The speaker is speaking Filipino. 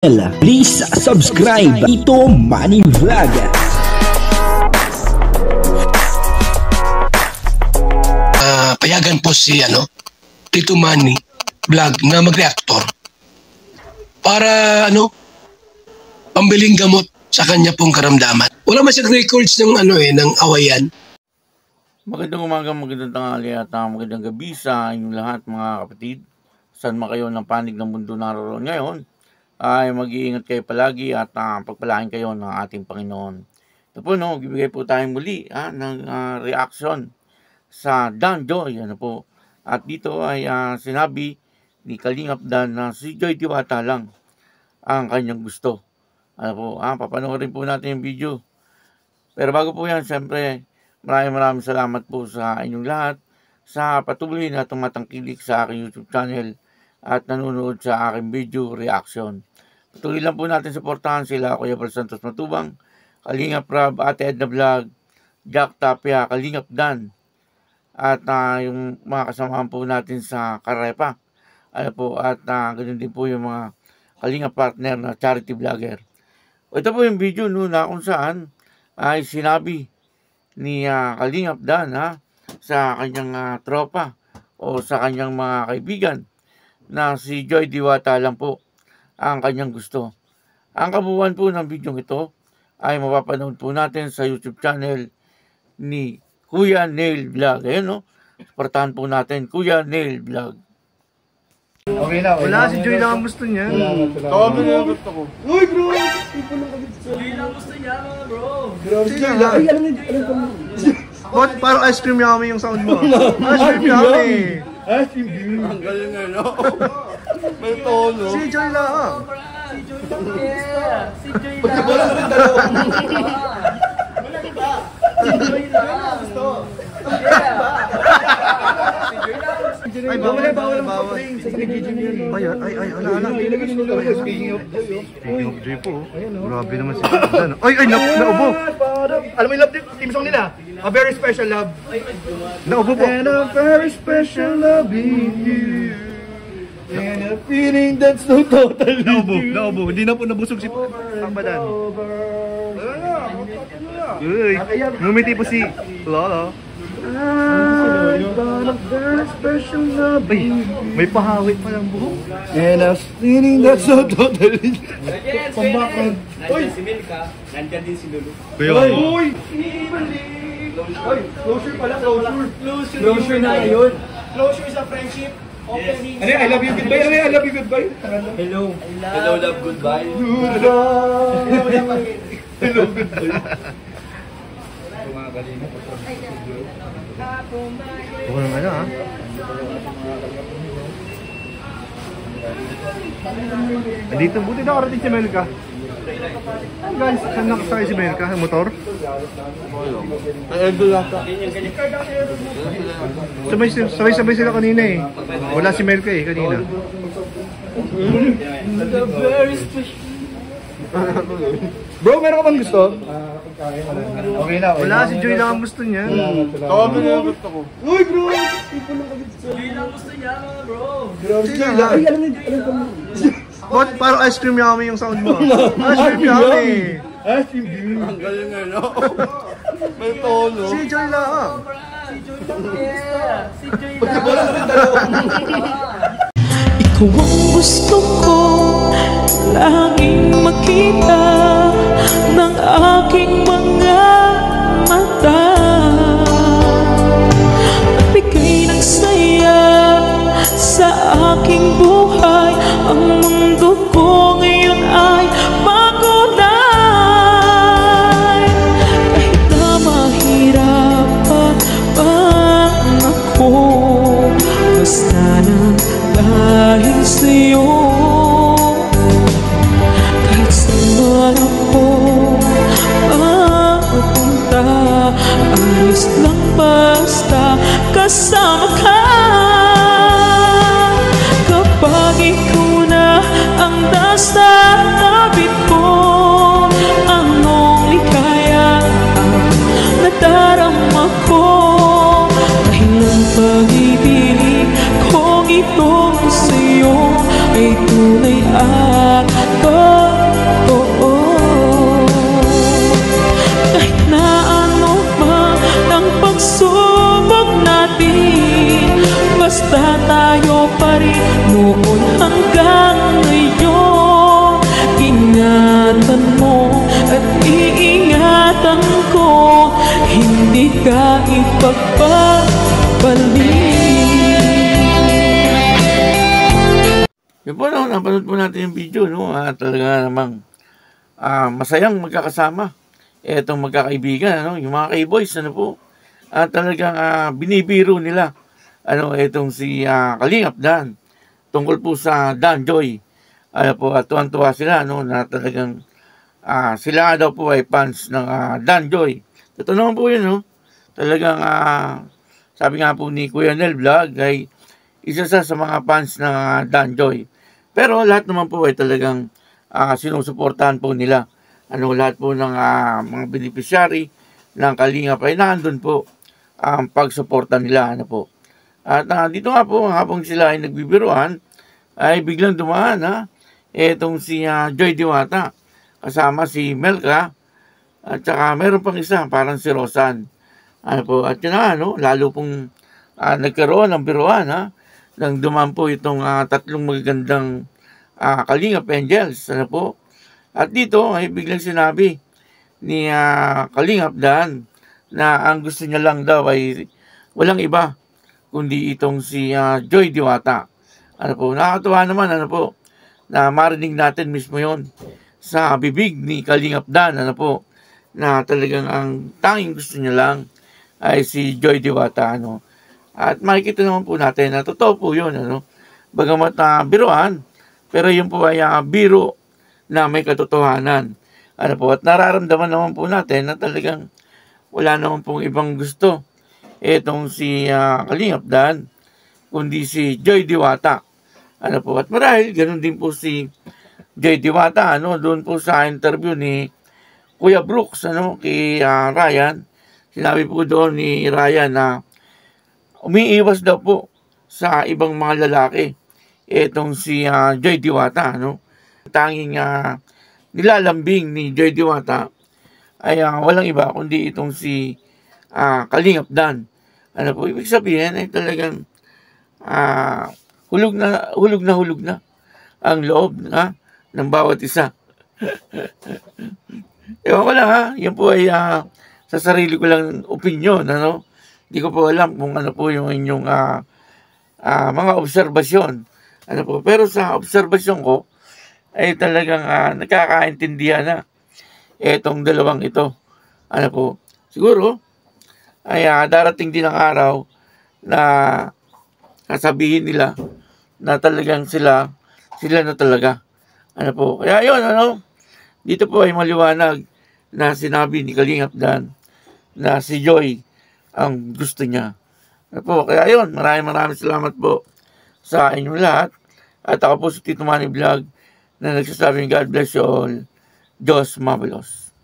Please subscribe Tito Manny Vlog. Payagan po si Tito Manny Vlog na mag-reactor para pambiling gamot sa kanya pong karamdaman. Wala man siyang records ng ng awayan. Magandang umaga, magandang tanghali at magandang gabi sa inyong lahat mga kapatid. Saan man kayo ng panig ng mundo naroon ngayon, ay mag-iingat kayo palagi at pagpalain kayo ng ating Panginoon. Ito po, bibigay po tayong muli ng reaction sa Dan Joy. At dito ay sinabi ni Kalingap Dan na si Joy Diwata lang ang kanyang gusto. Papanoorin po natin yung video. Pero bago po yan, siyempre, maraming salamat po sa inyong lahat sa patuloy na tumatangkilik sa aking YouTube channel at nanonood sa aking video reaction. Patuloy lang po natin suportahan sila, Kuya Bal Santos Matubang, Kalingap Rab, Ate Edna Vlog, Jack Tapia, Kalingap Dan, at yung mga kasamahan po natin sa Karepa. At ganoon din po yung mga Kalingap partner na charity vlogger. Ito po yung video na kung saan ay sinabi ni Kalingap Dan sa kanyang tropa o sa kanyang mga kaibigan na si Joy Diwata lang po ang kanyang gusto. Ang kabuuan po ng video ito ay mapapanood po natin sa YouTube channel ni Kuya Neil Vlog. Ayun, suportahan po natin Kuya Neil Vlog. Okay na. Wala, si Joy lang ang gusto niya. Tawag na yung gusto ko. Uy, bro! Joy lang gusto niya, bro. Si Joy lang. Ay, alam mo. Ba't parang ice cream yummy yung sound mo? Ice cream yummy. Ice cream yummy. Ang galing nga, may tono. Si Joy lang. Si Joy lang, yeah. Si Joy lang. Wala na rin dalawa. Wala iba. Si Joy lang. Gusto. Yeah. Si Joy lang. Ay, bawal ang Ay, ala. Speaking of Joy po. Grabe naman si Dan. Ay, naubo. Alam mo yung love team song nila? A Very Special Love. Naubo po. And a very special love in you. And a feeling that's so totally Naubo. Hindi na po nabusog si Pambadan. Uy, ngumiti po si Lolo. I've got a very special love in you. May pahawit pa ng buhok. And a feeling that's so totally Pambakad. Nandiyan si Milka, nandiyan din si Lulu. Uy! Closure pala, closure. Closure na yun. Closure is a friendship. Opening. Ano I love you goodbye? Ano I love you goodbye? Hello. Hello, love, goodbye. Hello, goodbye. Huwag naman Andito, buti nakarating si Melka. Guys, saan nakasakay si Melka? Motor? Sabay sila kanina eh. Wala si Melka eh, kanina. Bro, meron ka bang gusto? Okay na. Wala, si Joy lang ang gusto niya. Tawag na yung gusto ko. Uy, bro! Joy lang gusto niya, bro. Si Joy lang. Ay, alam mo. Ba't parang ice cream yummy yung sound mo? Ice cream yummy. Ice cream yummy. Ang galing nga, may tono. Si Joy lang. Si Joy lang, yeah. Si Joy lang. Wala na rin dalawa. Ikaw ang gusto ko laging makita ng aking mga mata. Nagbigay ng saya sa aking buhay. Ang mundo ko ngayon ay makulay. Kahit na mahirapan ako, basta na dahil sa'yo. Kahit saan ako mapunta, ayos lang basta kasama ka. Kapag ikaw na ang nasa tabi ko, anong likaya ang nadarama ko. Dahil ang pag-ibig kong ito sa'yo ay tunay at pagpapalik. Yun po, no, napanood po natin yung video, no? Talaga namang masayang magkakasama. Etong magkakaibigan, ano? Yung mga K-boys, ano po? Talagang binibiro nila, ano, etong si Kalingap Dan, tungkol po sa Dan Joy. Ano po, at tuwan-tuwa sila, no? Na talagang sila daw po ay fans ng Dan Joy. Totoo naman po yun, no? Talagang, sabi nga po ni Kuya Nel Vlog, ay isa sa mga fans ng Dan Joy. Pero lahat naman po ay talagang sinusuportahan po nila. Ano, lahat po ng mga beneficiary ng Kalingap ay nandun po ang pagsuporta nila. Ano po. At dito nga po, habang sila ay nagbibiruan, ay biglang dumaan, etong si Joy Diwata, kasama si Melka, at saka meron pang isa, parang si Rosan. Ano po, at yun lalo pong nagkaroon ng biruan, nang dumaan po itong tatlong magagandang Kalingap Angels. Ano po, at dito ay biglang sinabi ni Kalingap Dan na ang gusto niya lang daw ay walang iba kundi itong si Joy Diwata. Ano po, nakakatuwa naman, ano po, na marinig natin mismo yon sa bibig ni Kalingap Dan, ano po, na talagang ang tanging gusto niya lang ay si Joy Diwata, ano. At makikita naman po natin na totoo po yun, ano. Bagamat biruan, pero yun po ay biro na may katotohanan. Ano po, at nararamdaman naman po natin na talagang wala naman pong ibang gusto etong si Kalingap Dan, kundi si Joy Diwata. Ano po, at marahil ganun din po si Joy Diwata, ano, doon po sa interview ni Kuya Brooks, ano, kay Ryan, sinabi po doon ni Ryan na umiiwas daw po sa ibang mga lalaki etong si Joy Diwata, ano. Tanging nilalambing ni Joy Diwata ay walang iba kundi itong si Kalingap Dan. Ano po, ibig sabihin ay talagang hulog na ang loob ng bawat isa. Ewan ko lang, yan po ay sa sarili ko lang opinion, ano. Hindi ko po alam kung ano po yung inyong mga obserbasyon. Ano po, pero sa obserbasyon ko ay talagang nagkakaintindihan na etong dalawang ito. Ano po, siguro ay darating din ang araw na sasabihin nila na talagang sila na talaga. Ano po, kaya yun, ano, dito po ay maliwanag na sinabi ni Kalingap Dan na si Joy ang gusto niya. Ano po, kaya yun, maraming salamat po sa inyong lahat. At ako po si Tito Manny Vlog na nagsasabing God bless you all. Diyos mabalos.